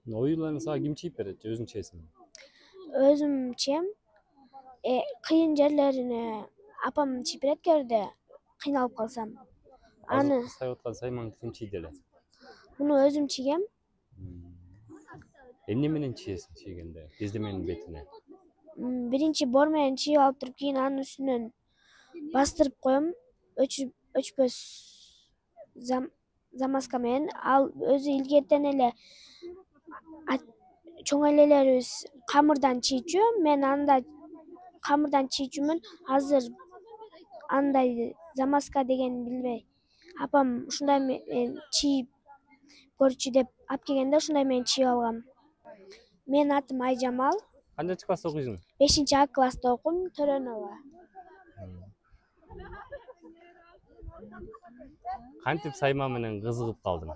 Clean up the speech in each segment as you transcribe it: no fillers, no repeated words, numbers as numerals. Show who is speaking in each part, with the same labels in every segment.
Speaker 1: Оюларны сага ким чийип берет же өзүң чыйсың?
Speaker 2: Өзүм чием. Кыйын жерлерине апам чийип берет кээде кыйналып калсам. Аны
Speaker 1: Азыркы сайып аткан саймаңды ким чийди эле?
Speaker 2: муну өзүм чийгем.
Speaker 1: Эмне менен чийесиң чийгенде? Бездеменин бетине.
Speaker 2: Биринчи бор менен чийип алып туруп, кийин анын үстүнөн бастырып коем. Өчпөс замазка менен. Ал өзү илгертен эле чоң элелерибиз камырдан чийчү. Мен анда камырдан чийчүмүн. Азыр андай замазка дегенди билбей. Апам ушундай менен чийип көрчү деп алып келгенде ушундай менен чийип алгам. Менин атым Айжамал.
Speaker 1: Канчанчы класста окуйсуң?
Speaker 2: 5-А класста окуйм, Төрөнова.
Speaker 1: Кантип сайма менен кызыгып калдың?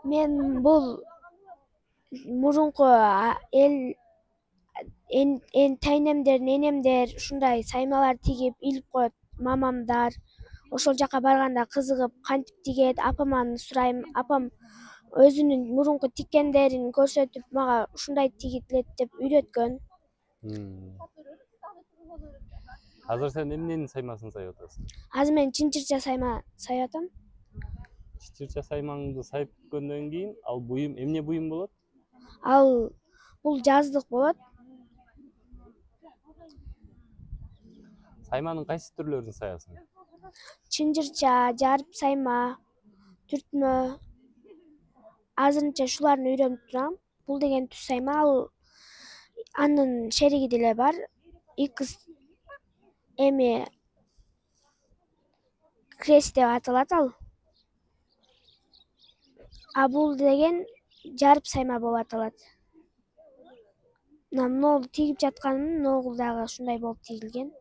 Speaker 2: Мен бул мурунку тайнемдер, ненемдер ушундай саймалар тигип илип коет, мамамдар. Ошол жака барганда кызыгып кантип тигет, апаман сурайм. Апам өзүнүн мурунку тиккендерин көрсөтүп, мага ушундай тигилет деп үйрөткөн.
Speaker 1: Азыр сен эмненин саймасын сайып атасың?
Speaker 2: Азыр мен чынчырча сайма сайып атам.
Speaker 1: Чынчырча саймаңды сайып бүткөндөн кийин ал буюм эмне буюм болот?
Speaker 2: Бул жаздык болот.
Speaker 1: Сайманын кайсы түрлөрүн саясың?
Speaker 2: Чынчырча, жарып сайма, түртмө. Азырынча шуларды үйрөнүп турам. Бул деген түз сайма, анын шериги деле бар. Икс эми крест деп аталат ал. А бул деген жарып сайма болуп аталат. Мына могул тигип жатканым, могул дагы ушундай болуп тигилген.